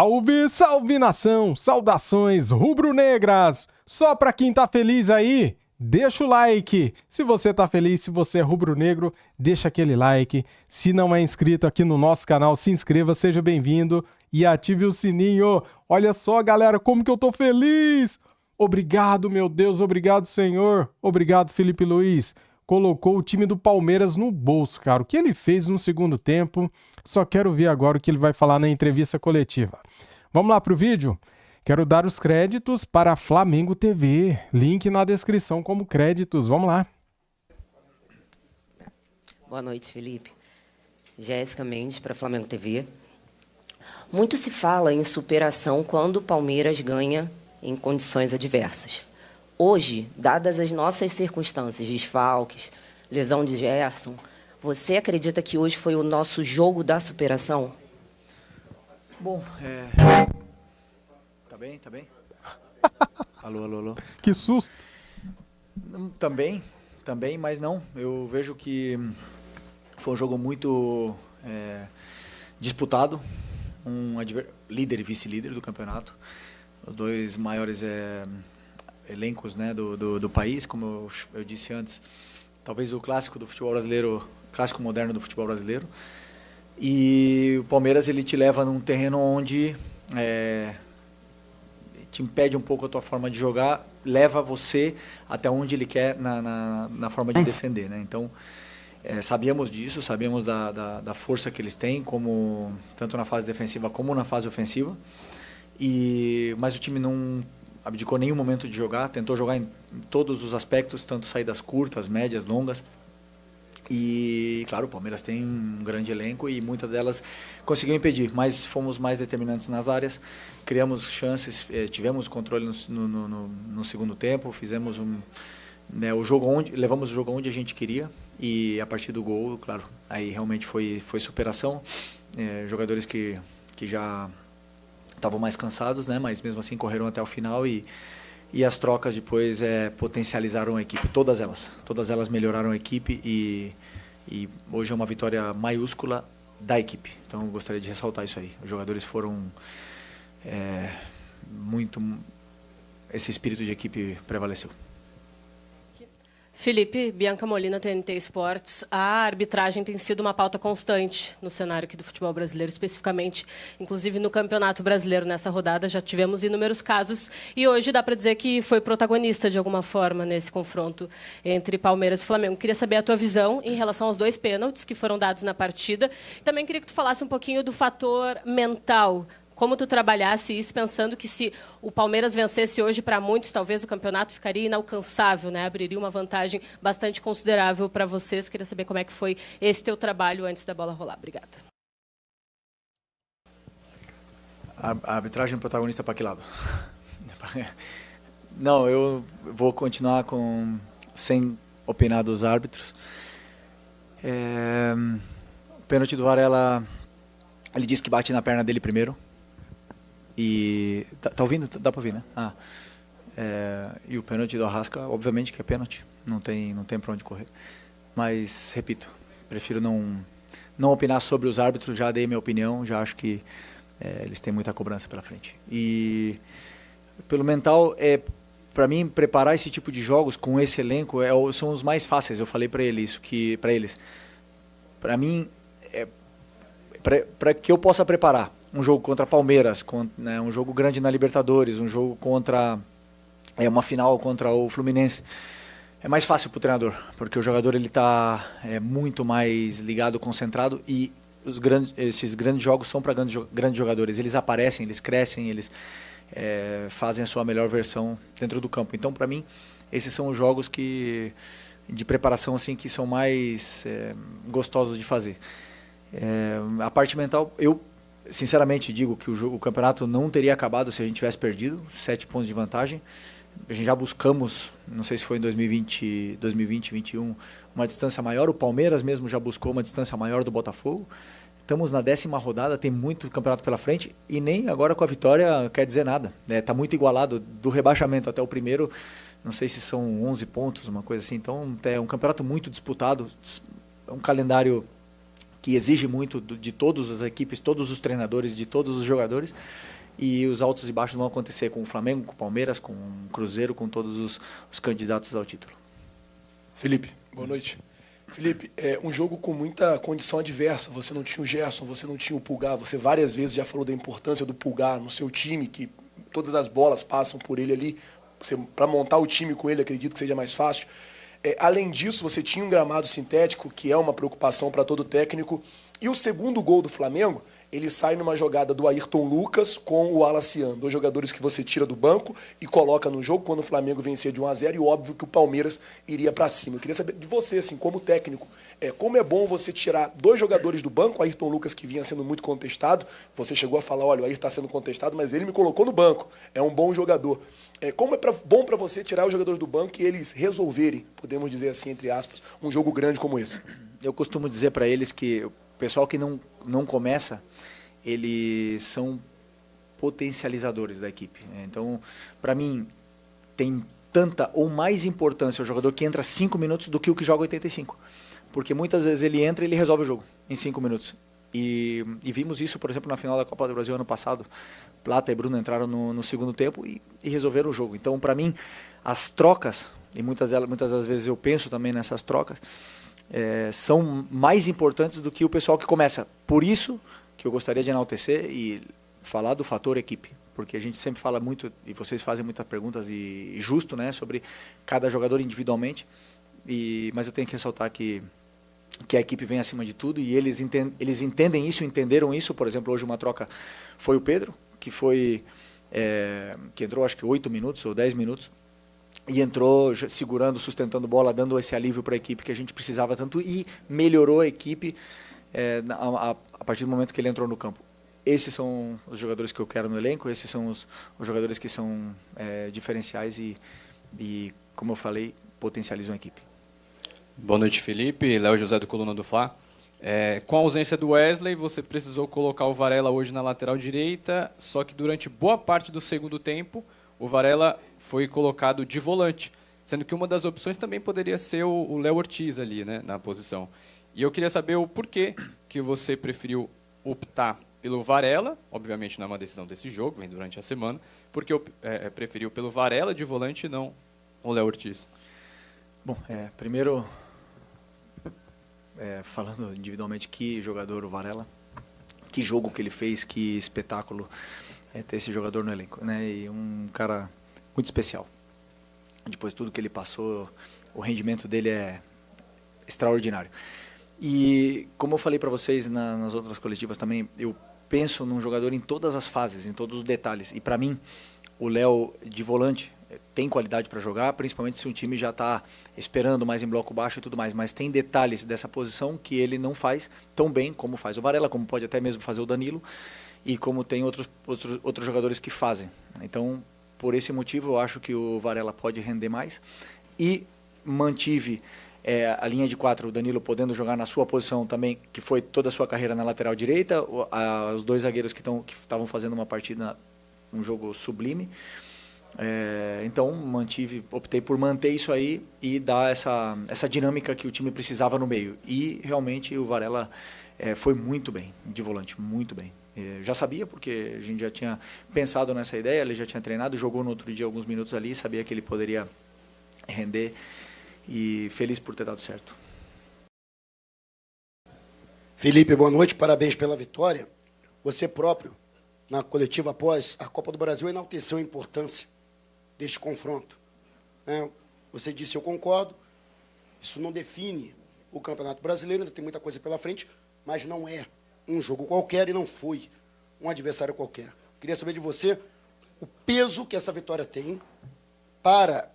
Salve, salve nação! Saudações rubro-negras! Só pra quem tá feliz aí, deixa o like. Se você tá feliz, se você é rubro-negro, deixa aquele like. Se não é inscrito aqui no nosso canal, se inscreva, seja bem-vindo e ative o sininho. Olha só, galera, como que eu tô feliz! Obrigado, meu Deus, obrigado, Senhor. Obrigado, Felipe Luiz. Colocou o time do Palmeiras no bolso, cara. O que ele fez no segundo tempo, só quero ver agora o que ele vai falar na entrevista coletiva. Vamos lá pro vídeo? Quero dar os créditos para a Flamengo TV. Link na descrição como créditos. Vamos lá. Boa noite, Felipe. Jéssica Mendes para a Flamengo TV. Muito se fala em superação quando o Palmeiras ganha em condições adversas. Hoje, dadas as nossas circunstâncias, desfalques, lesão de Gerson, você acredita que hoje foi o nosso jogo da superação? Bom, Tá bem? Tá bem? Alô. Que susto! Também, mas não. Eu vejo que foi um jogo muito disputado. Líder e vice-líder do campeonato. Os dois maiores elencos, né, do país, como eu disse antes. Talvez o clássico do futebol brasileiro, clássico moderno do futebol brasileiro. E o Palmeiras, ele te leva num terreno onde te impede um pouco a tua forma de jogar, leva você até onde ele quer na forma de defender, né? Então, sabíamos disso, sabíamos da força que eles têm, tanto na fase defensiva como na fase ofensiva. Mas o time não abdicou nenhum momento de jogar, tentou jogar em todos os aspectos, tanto saídas curtas, médias, longas. E, claro, o Palmeiras tem um grande elenco e muitas delas conseguiu impedir, mas fomos mais determinantes nas áreas, criamos chances, tivemos controle no segundo tempo, fizemos o jogo levamos o jogo onde a gente queria e a partir do gol, claro, aí realmente foi superação, jogadores que já estavam mais cansados, né, mas mesmo assim correram até o final e as trocas depois potencializaram a equipe, todas elas melhoraram a equipe e hoje é uma vitória maiúscula da equipe. Então eu gostaria de ressaltar isso aí. Os jogadores foram esse espírito de equipe prevaleceu. Felipe, Bianca Molina, TNT Esportes. A arbitragem tem sido uma pauta constante no cenário aqui do futebol brasileiro, especificamente, inclusive no Campeonato Brasileiro. Nessa rodada já tivemos inúmeros casos e hoje dá para dizer que foi protagonista de alguma forma nesse confronto entre Palmeiras e Flamengo. Queria saber a tua visão em relação aos dois pênaltis que foram dados na partida. Também queria que tu falasse um pouquinho do fator mental. Como tu trabalhasse isso, pensando que se o Palmeiras vencesse hoje, para muitos, talvez o campeonato ficaria inalcançável, né? Abriria uma vantagem bastante considerável para vocês. Queria saber como é que foi esse teu trabalho antes da bola rolar. Obrigada. A arbitragem protagonista para que lado? Não, eu vou continuar sem opinar dos árbitros. O pênalti do Varela, ele disse que bate na perna dele primeiro. E tá ouvindo? Dá para ouvir, né? E o pênalti do Arrasca, obviamente que é pênalti, não tem para onde correr. Mas, repito, prefiro não opinar sobre os árbitros, já dei minha opinião, já acho que eles têm muita cobrança pela frente. E pelo mental, para mim, preparar esse tipo de jogos com esse elenco são os mais fáceis. Eu falei para eles, para mim, para que eu possa preparar um jogo contra Palmeiras, né, um jogo grande na Libertadores, um jogo contra uma final contra o Fluminense, é mais fácil para o treinador, porque o jogador ele está muito mais ligado, concentrado e esses grandes jogos são para grandes jogadores. Eles aparecem, eles crescem, eles fazem a sua melhor versão dentro do campo. Então, para mim, esses são os jogos de preparação assim, que são mais gostosos de fazer. A parte mental, eu sinceramente digo que o campeonato não teria acabado se a gente tivesse perdido 7 pontos de vantagem. A gente já buscamos, não sei se foi em 2020, 2021, uma distância maior. O Palmeiras mesmo já buscou uma distância maior do Botafogo. Estamos na 10ª rodada, tem muito campeonato pela frente e nem agora com a vitória quer dizer nada. Está muito igualado do rebaixamento até o primeiro, não sei se são 11 pontos, uma coisa assim. Então é um campeonato muito disputado, é um calendário que exige muito de todas as equipes, todos os treinadores, de todos os jogadores. E os altos e baixos vão acontecer com o Flamengo, com o Palmeiras, com o Cruzeiro, com todos os candidatos ao título. Felipe, boa noite. Felipe, um jogo com muita condição adversa. Você não tinha o Gerson, você não tinha o Pulgar. Você várias vezes já falou da importância do Pulgar no seu time, que todas as bolas passam por ele ali. Para montar o time com ele, acredito que seja mais fácil. Além disso, você tinha um gramado sintético, que é uma preocupação para todo técnico. E o segundo gol do Flamengo, ele sai numa jogada do Ayrton Lucas com o Alacian, 2 jogadores que você tira do banco e coloca no jogo quando o Flamengo vencia de 1-0, e óbvio que o Palmeiras iria para cima. Eu queria saber de você, assim, como técnico, como é bom você tirar 2 jogadores do banco, o Ayrton Lucas, que vinha sendo muito contestado, você chegou a falar, olha, o Ayrton está sendo contestado, mas ele me colocou no banco, é um bom jogador. Como bom para você tirar os jogadores do banco e eles resolverem, podemos dizer assim, entre aspas, um jogo grande como esse? Eu costumo dizer para eles que o pessoal que não começa, eles são potencializadores da equipe. Então, para mim, tem tanta ou mais importância o jogador que entra 5 minutos do que o que joga 85. Porque muitas vezes ele entra e ele resolve o jogo em 5 minutos. E vimos isso, por exemplo, na final da Copa do Brasil ano passado. Plata e Bruno entraram no segundo tempo e resolveram o jogo. Então, para mim, as trocas, e muitas das vezes eu penso também nessas trocas, são mais importantes do que o pessoal que começa. Por isso que eu gostaria de enaltecer e falar do fator equipe, porque a gente sempre fala muito, e vocês fazem muitas perguntas, e justo, né, sobre cada jogador individualmente, mas eu tenho que ressaltar que a equipe vem acima de tudo, e eles entendem isso, entenderam isso. Por exemplo, hoje uma troca foi o Pedro, que entrou acho que 8 minutos ou 10 minutos, e entrou segurando, sustentando bola, dando esse alívio para a equipe que a gente precisava tanto, e melhorou a equipe a partir do momento que ele entrou no campo. Esses são os jogadores que eu quero no elenco, esses são os jogadores que são diferenciais e, como eu falei, potencializam a equipe. Boa noite, Felipe. Léo José do Coluna do Fla. Com a ausência do Wesley, você precisou colocar o Varela hoje na lateral direita, só que durante boa parte do segundo tempo, o Varela foi colocado de volante, sendo que uma das opções também poderia ser o Léo Ortiz ali, né, na posição. E eu queria saber o porquê que você preferiu optar pelo Varela, obviamente não é uma decisão desse jogo, vem durante a semana, porque preferiu pelo Varela de volante e não o Léo Ortiz. Bom, primeiro, falando individualmente, que jogador o Varela, que jogo que ele fez, que espetáculo ter esse jogador no elenco, né? E um cara muito especial. Depois de tudo que ele passou, o rendimento dele é extraordinário. E como eu falei para vocês nas outras coletivas também, eu penso num jogador em todas as fases, em todos os detalhes. E para mim, o Léo de volante tem qualidade para jogar, principalmente se um time já está esperando mais em bloco baixo e tudo mais. Mas tem detalhes dessa posição que ele não faz tão bem como faz o Varela, como pode até mesmo fazer o Danilo, e como tem outros jogadores que fazem. Então, por esse motivo, eu acho que o Varela pode render mais. E mantive a linha de 4, o Danilo podendo jogar na sua posição também, que foi toda a sua carreira na lateral direita, os 2 zagueiros que estavam fazendo uma partida, um jogo sublime. Então, optei por manter isso aí e dar essa dinâmica que o time precisava no meio. E realmente o Varela foi muito bem de volante, muito bem. Já sabia, porque a gente já tinha pensado nessa ideia, ele já tinha treinado, jogou no outro dia alguns minutos ali, sabia que ele poderia render, e feliz por ter dado certo. Felipe, boa noite, parabéns pela vitória. Você próprio, na coletiva após a Copa do Brasil, enalteceu a importância deste confronto. Você disse, eu concordo, isso não define o Campeonato Brasileiro, ainda tem muita coisa pela frente, mas não é um jogo qualquer e não foi um adversário qualquer. Queria saber de você o peso que essa vitória tem para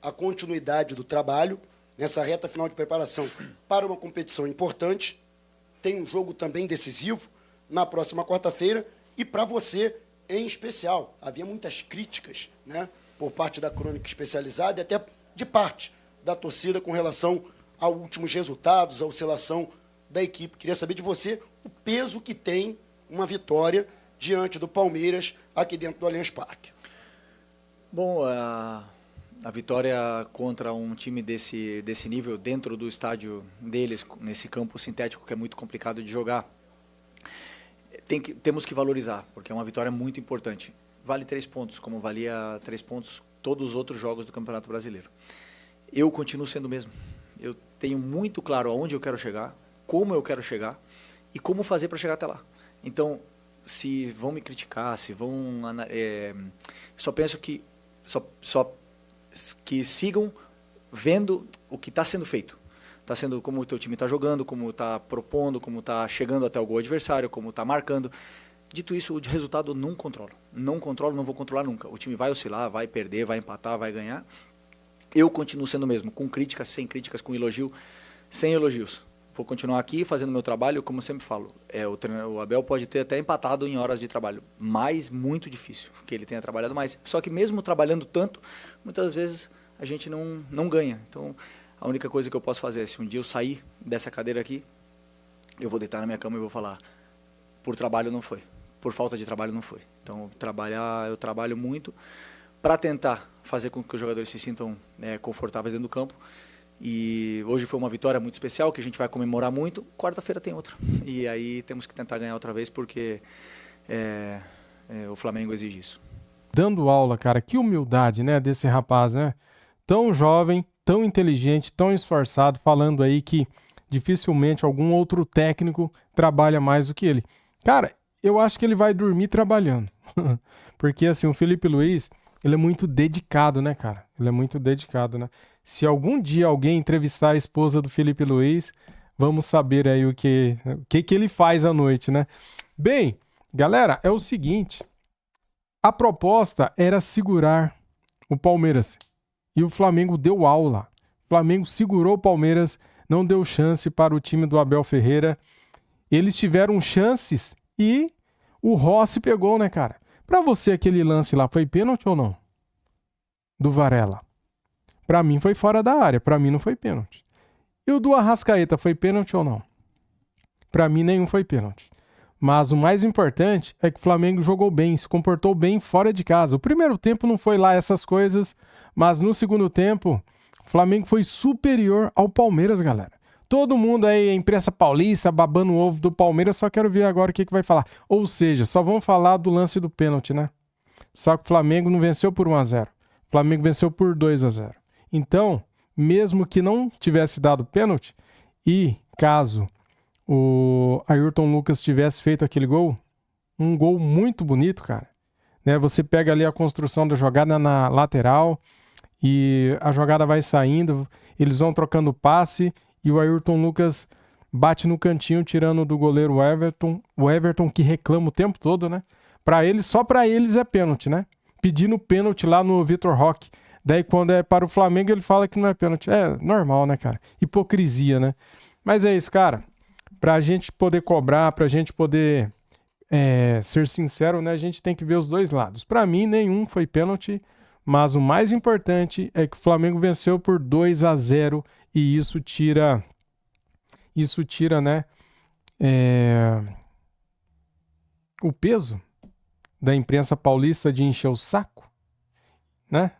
a continuidade do trabalho nessa reta final de preparação para uma competição importante. Tem um jogo também decisivo na próxima quarta-feira e para você em especial. Havia muitas críticas, né, por parte da crônica especializada e até de parte da torcida com relação aos últimos resultados, a oscilação da equipe. Queria saber de você o peso que tem uma vitória diante do Palmeiras aqui dentro do Allianz Parque. Bom, A vitória contra um time desse nível, dentro do estádio deles, nesse campo sintético que é muito complicado de jogar, temos que valorizar, porque é uma vitória muito importante. Vale 3 pontos, como valia 3 pontos todos os outros jogos do Campeonato Brasileiro. Eu continuo sendo o mesmo. Eu tenho muito claro aonde eu quero chegar, como eu quero chegar e como fazer para chegar até lá. Então, se vão me criticar, se vão... só penso que que sigam vendo o que está sendo feito. Está sendo como o teu time está jogando, como está propondo, como está chegando até o gol adversário, como está marcando. Dito isso, o resultado eu não controlo. Não controlo, não vou controlar nunca. O time vai oscilar, vai perder, vai empatar, vai ganhar. Eu continuo sendo o mesmo, com críticas, sem críticas, com elogio, sem elogios. Vou continuar aqui fazendo meu trabalho, como eu sempre falo. O Abel pode ter até empatado em horas de trabalho, mas muito difícil que ele tenha trabalhado mais. Só que mesmo trabalhando tanto, muitas vezes a gente não ganha. Então, a única coisa que eu posso fazer é, se um dia eu sair dessa cadeira aqui, eu vou deitar na minha cama e vou falar, por trabalho não foi, por falta de trabalho não foi. Então, eu trabalho muito para tentar fazer com que os jogadores se sintam confortáveis dentro do campo. E hoje foi uma vitória muito especial, que a gente vai comemorar muito. Quarta-feira tem outra. E aí temos que tentar ganhar outra vez, porque o Flamengo exige isso. Dando aula, cara, que humildade, né, desse rapaz, né? Tão jovem, tão inteligente, tão esforçado, falando aí que dificilmente algum outro técnico trabalha mais do que ele. Cara, eu acho que ele vai dormir trabalhando. Porque, assim, o Felipe Luiz, ele é muito dedicado, né, cara? Ele é muito dedicado, né? Se algum dia alguém entrevistar a esposa do Felipe Luiz, vamos saber aí o que ele faz à noite, né? Bem, galera, é o seguinte. A proposta era segurar o Palmeiras. E o Flamengo deu aula. O Flamengo segurou o Palmeiras, não deu chance para o time do Abel Ferreira. Eles tiveram chances e o Rossi pegou, né, cara? Pra você, aquele lance lá, foi pênalti ou não? Do Varela. Pra mim foi fora da área, pra mim não foi pênalti. E o do Arrascaeta foi pênalti ou não? Pra mim nenhum foi pênalti. Mas o mais importante é que o Flamengo jogou bem, se comportou bem fora de casa. O primeiro tempo não foi lá essas coisas, mas no segundo tempo o Flamengo foi superior ao Palmeiras, galera. Todo mundo aí, a imprensa paulista, babando o ovo do Palmeiras, só quero ver agora o que vai falar. Ou seja, só vão falar do lance do pênalti, né? Só que o Flamengo não venceu por 1-0. O Flamengo venceu por 2-0. Então, mesmo que não tivesse dado pênalti, e caso o Ayrton Lucas tivesse feito aquele gol, um gol muito bonito, cara, né? Você pega ali a construção da jogada na lateral e a jogada vai saindo, eles vão trocando passe e o Ayrton Lucas bate no cantinho, tirando do goleiro o Everton que reclama o tempo todo, né? Só para eles é pênalti, né? Pedindo pênalti lá no Vitor Roque. Daí, quando é para o Flamengo, ele fala que não é pênalti. É normal, né, cara? Hipocrisia, né? Mas é isso, cara. Pra gente poder cobrar, pra gente poder ser sincero, né? A gente tem que ver os dois lados. Pra mim, nenhum foi pênalti. Mas o mais importante é que o Flamengo venceu por 2-0. E isso tira, né? O peso da imprensa paulista de encher o saco, né?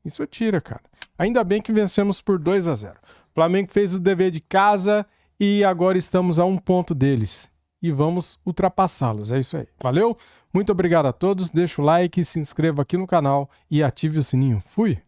Isso tira, cara. Ainda bem que vencemos por 2-0. O Flamengo fez o dever de casa e agora estamos a 1 ponto deles. E vamos ultrapassá-los. É isso aí. Valeu? Muito obrigado a todos. Deixa o like, se inscreva aqui no canal e ative o sininho. Fui!